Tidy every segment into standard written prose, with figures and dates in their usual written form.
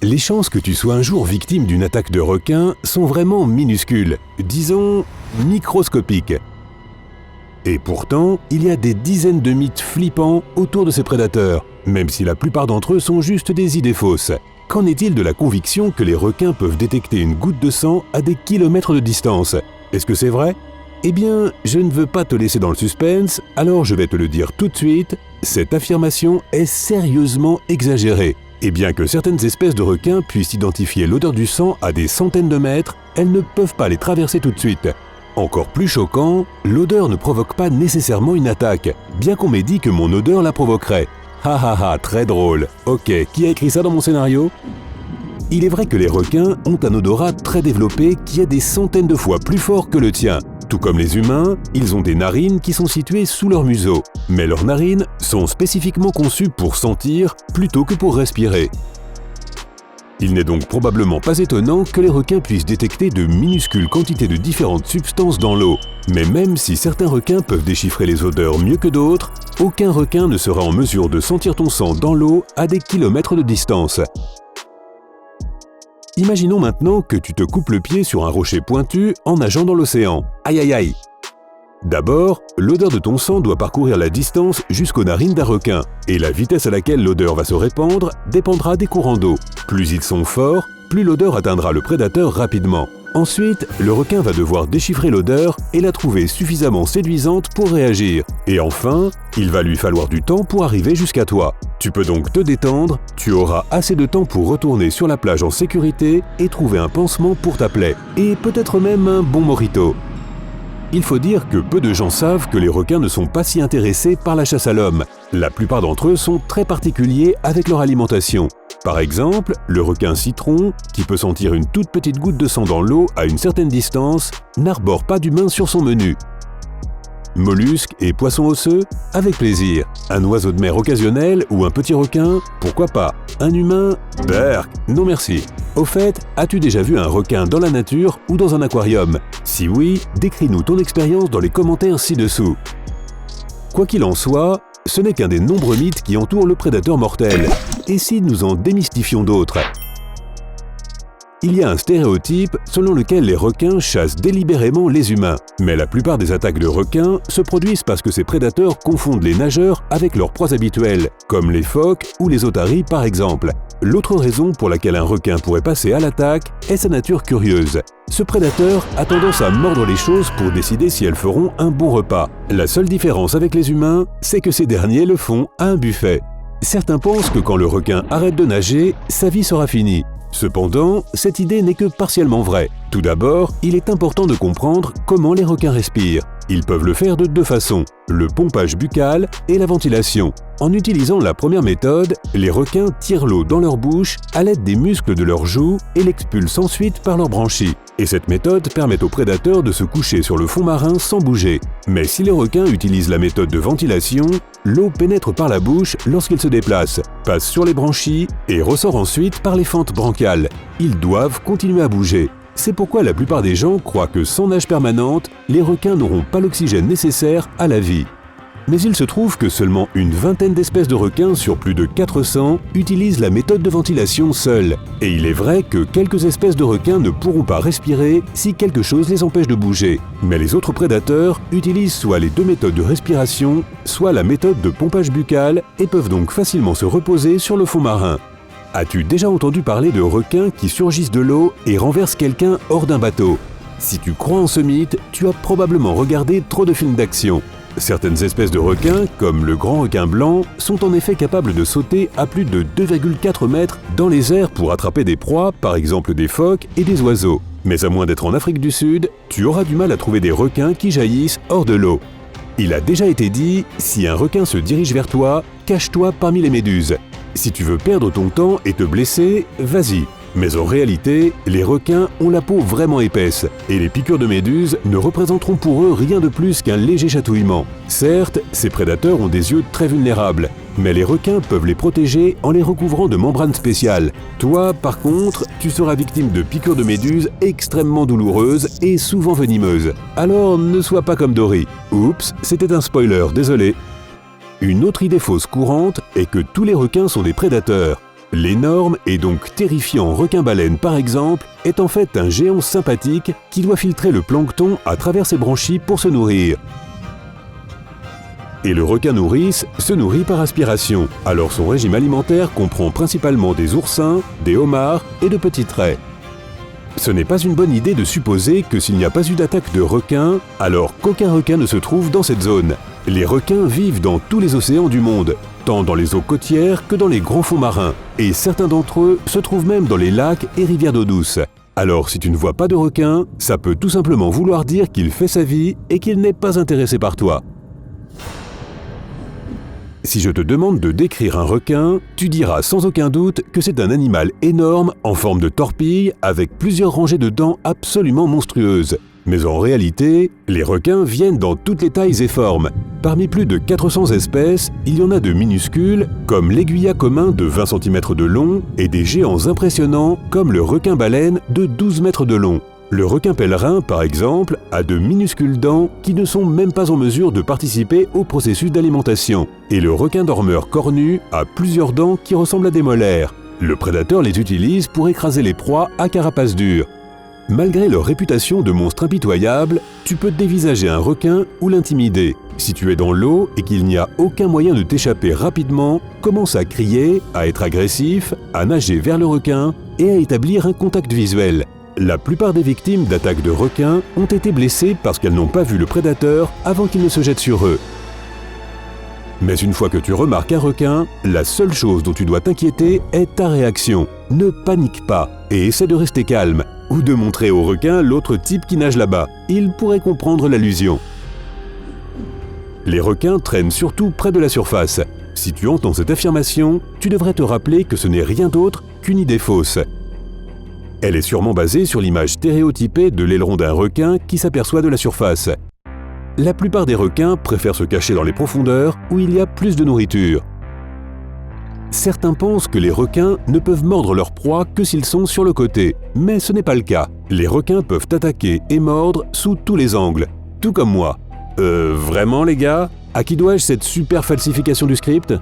Les chances que tu sois un jour victime d'une attaque de requin sont vraiment minuscules, disons microscopiques. Et pourtant, il y a des dizaines de mythes flippants autour de ces prédateurs, même si la plupart d'entre eux sont juste des idées fausses. Qu'en est-il de la conviction que les requins peuvent détecter une goutte de sang à des kilomètres de distance? Est-ce que c'est vrai? Eh bien, je ne veux pas te laisser dans le suspense, alors je vais te le dire tout de suite, cette affirmation est sérieusement exagérée. Et bien que certaines espèces de requins puissent identifier l'odeur du sang à des centaines de mètres, elles ne peuvent pas les traverser tout de suite. Encore plus choquant, l'odeur ne provoque pas nécessairement une attaque, bien qu'on m'ait dit que mon odeur la provoquerait. Ha ha ha, très drôle. Ok, qui a écrit ça dans mon scénario? Il est vrai que les requins ont un odorat très développé qui est des centaines de fois plus fort que le tien. Tout comme les humains, ils ont des narines qui sont situées sous leur museau. Mais leurs narines sont spécifiquement conçues pour sentir plutôt que pour respirer. Il n'est donc probablement pas étonnant que les requins puissent détecter de minuscules quantités de différentes substances dans l'eau. Mais même si certains requins peuvent déchiffrer les odeurs mieux que d'autres, aucun requin ne sera en mesure de sentir ton sang dans l'eau à des kilomètres de distance. Imaginons maintenant que tu te coupes le pied sur un rocher pointu en nageant dans l'océan. Aïe aïe aïe! D'abord, l'odeur de ton sang doit parcourir la distance jusqu'aux narines d'un requin, et la vitesse à laquelle l'odeur va se répandre dépendra des courants d'eau. Plus ils sont forts, plus l'odeur atteindra le prédateur rapidement. Ensuite, le requin va devoir déchiffrer l'odeur et la trouver suffisamment séduisante pour réagir. Et enfin, il va lui falloir du temps pour arriver jusqu'à toi. Tu peux donc te détendre, tu auras assez de temps pour retourner sur la plage en sécurité et trouver un pansement pour ta plaie, et peut-être même un bon mojito. Il faut dire que peu de gens savent que les requins ne sont pas si intéressés par la chasse à l'homme. La plupart d'entre eux sont très particuliers avec leur alimentation. Par exemple, le requin citron, qui peut sentir une toute petite goutte de sang dans l'eau à une certaine distance, n'arbore pas d'humain sur son menu. Mollusques et poissons osseux? Avec plaisir. Un oiseau de mer occasionnel ou un petit requin? Pourquoi pas. Un humain? Berk, non merci. Au fait, as-tu déjà vu un requin dans la nature ou dans un aquarium? Si oui, décris-nous ton expérience dans les commentaires ci-dessous. Quoi qu'il en soit, ce n'est qu'un des nombreux mythes qui entourent le prédateur mortel. Et si nous en démystifions d'autres? Il y a un stéréotype selon lequel les requins chassent délibérément les humains. Mais la plupart des attaques de requins se produisent parce que ces prédateurs confondent les nageurs avec leurs proies habituelles, comme les phoques ou les otaries par exemple. L'autre raison pour laquelle un requin pourrait passer à l'attaque est sa nature curieuse. Ce prédateur a tendance à mordre les choses pour décider si elles feront un bon repas. La seule différence avec les humains, c'est que ces derniers le font à un buffet. Certains pensent que quand le requin arrête de nager, sa vie sera finie. Cependant, cette idée n'est que partiellement vraie. Tout d'abord, il est important de comprendre comment les requins respirent. Ils peuvent le faire de deux façons, le pompage buccal et la ventilation. En utilisant la première méthode, les requins tirent l'eau dans leur bouche à l'aide des muscles de leurs joues et l'expulsent ensuite par leurs branchies. Et cette méthode permet aux prédateurs de se coucher sur le fond marin sans bouger. Mais si les requins utilisent la méthode de ventilation, l'eau pénètre par la bouche lorsqu'ils se déplacent, passe sur les branchies et ressort ensuite par les fentes branchiales. Ils doivent continuer à bouger. C'est pourquoi la plupart des gens croient que sans nage permanente, les requins n'auront pas l'oxygène nécessaire à la vie. Mais il se trouve que seulement une vingtaine d'espèces de requins sur plus de 400 utilisent la méthode de ventilation seule. Et il est vrai que quelques espèces de requins ne pourront pas respirer si quelque chose les empêche de bouger. Mais les autres prédateurs utilisent soit les deux méthodes de respiration, soit la méthode de pompage buccal et peuvent donc facilement se reposer sur le fond marin. As-tu déjà entendu parler de requins qui surgissent de l'eau et renversent quelqu'un hors d'un bateau? Si tu crois en ce mythe, tu as probablement regardé trop de films d'action. Certaines espèces de requins, comme le grand requin blanc, sont en effet capables de sauter à plus de 2,4 mètres dans les airs pour attraper des proies, par exemple des phoques et des oiseaux. Mais à moins d'être en Afrique du Sud, tu auras du mal à trouver des requins qui jaillissent hors de l'eau. Il a déjà été dit, si un requin se dirige vers toi, cache-toi parmi les méduses. Si tu veux perdre ton temps et te blesser, vas-y. Mais en réalité, les requins ont la peau vraiment épaisse, et les piqûres de méduses ne représenteront pour eux rien de plus qu'un léger chatouillement. Certes, ces prédateurs ont des yeux très vulnérables, mais les requins peuvent les protéger en les recouvrant de membranes spéciales. Toi, par contre, tu seras victime de piqûres de méduses extrêmement douloureuses et souvent venimeuses. Alors ne sois pas comme Dory. Oups, c'était un spoiler, désolé. Une autre idée fausse courante est que tous les requins sont des prédateurs. L'énorme et donc terrifiant requin-baleine par exemple est en fait un géant sympathique qui doit filtrer le plancton à travers ses branchies pour se nourrir. Et le requin nourrice se nourrit par aspiration, alors son régime alimentaire comprend principalement des oursins, des homards et de petits traits. Ce n'est pas une bonne idée de supposer que s'il n'y a pas eu d'attaque de requins, alors qu'aucun requin ne se trouve dans cette zone. Les requins vivent dans tous les océans du monde, tant dans les eaux côtières que dans les grands fonds marins, et certains d'entre eux se trouvent même dans les lacs et rivières d'eau douce. Alors si tu ne vois pas de requin, ça peut tout simplement vouloir dire qu'il fait sa vie et qu'il n'est pas intéressé par toi. Si je te demande de décrire un requin, tu diras sans aucun doute que c'est un animal énorme en forme de torpille avec plusieurs rangées de dents absolument monstrueuses. Mais en réalité, les requins viennent dans toutes les tailles et formes. Parmi plus de 400 espèces, il y en a de minuscules, comme l'aiguillat commun de 20 cm de long, et des géants impressionnants, comme le requin-baleine de 12 mètres de long. Le requin pèlerin, par exemple, a de minuscules dents qui ne sont même pas en mesure de participer au processus d'alimentation. Et le requin dormeur cornu a plusieurs dents qui ressemblent à des molaires. Le prédateur les utilise pour écraser les proies à carapace dure. Malgré leur réputation de monstres impitoyables, tu peux dévisager un requin ou l'intimider. Si tu es dans l'eau et qu'il n'y a aucun moyen de t'échapper rapidement, commence à crier, à être agressif, à nager vers le requin et à établir un contact visuel. La plupart des victimes d'attaques de requins ont été blessées parce qu'elles n'ont pas vu le prédateur avant qu'il ne se jette sur eux. Mais une fois que tu remarques un requin, la seule chose dont tu dois t'inquiéter est ta réaction. Ne panique pas et essaie de rester calme, ou de montrer au requin l'autre type qui nage là-bas. Il pourrait comprendre l'allusion. Les requins traînent surtout près de la surface. Si tu entends cette affirmation, tu devrais te rappeler que ce n'est rien d'autre qu'une idée fausse. Elle est sûrement basée sur l'image stéréotypée de l'aileron d'un requin qui s'aperçoit de la surface. La plupart des requins préfèrent se cacher dans les profondeurs où il y a plus de nourriture. Certains pensent que les requins ne peuvent mordre leur proie que s'ils sont sur le côté, mais ce n'est pas le cas. Les requins peuvent attaquer et mordre sous tous les angles, tout comme moi. Vraiment les gars? À qui dois-je cette super falsification du script?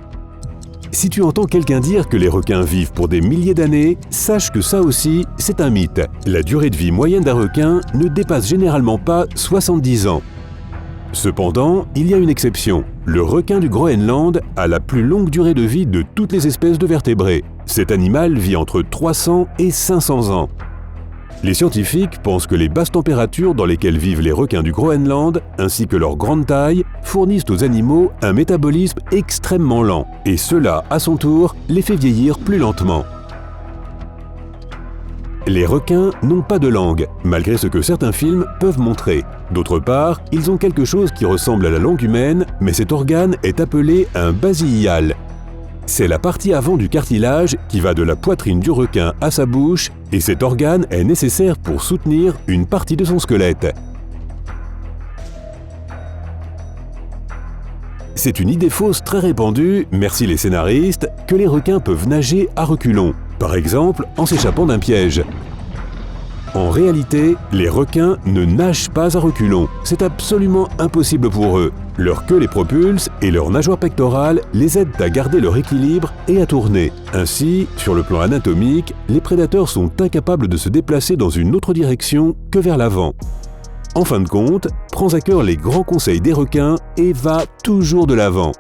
Si tu entends quelqu'un dire que les requins vivent pour des milliers d'années, sache que ça aussi, c'est un mythe. La durée de vie moyenne d'un requin ne dépasse généralement pas 70 ans. Cependant, il y a une exception. Le requin du Groenland a la plus longue durée de vie de toutes les espèces de vertébrés. Cet animal vit entre 300 et 500 ans. Les scientifiques pensent que les basses températures dans lesquelles vivent les requins du Groenland, ainsi que leur grande taille, fournissent aux animaux un métabolisme extrêmement lent, et cela, à son tour, les fait vieillir plus lentement. Les requins n'ont pas de langue, malgré ce que certains films peuvent montrer. D'autre part, ils ont quelque chose qui ressemble à la langue humaine, mais cet organe est appelé un basillial. C'est la partie avant du cartilage qui va de la poitrine du requin à sa bouche, et cet organe est nécessaire pour soutenir une partie de son squelette. C'est une idée fausse très répandue, merci les scénaristes, que les requins peuvent nager à reculons, par exemple en s'échappant d'un piège. En réalité, les requins ne nagent pas à reculons, c'est absolument impossible pour eux. Leur queue les propulse et leurs nageoires pectorales les aident à garder leur équilibre et à tourner. Ainsi, sur le plan anatomique, les prédateurs sont incapables de se déplacer dans une autre direction que vers l'avant. En fin de compte, prends à cœur les grands conseils des requins et va toujours de l'avant.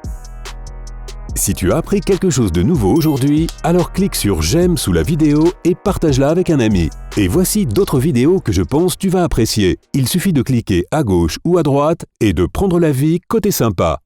Si tu as appris quelque chose de nouveau aujourd'hui, alors clique sur j'aime sous la vidéo et partage-la avec un ami. Et voici d'autres vidéos que je pense tu vas apprécier. Il suffit de cliquer à gauche ou à droite et de prendre la vie côté sympa.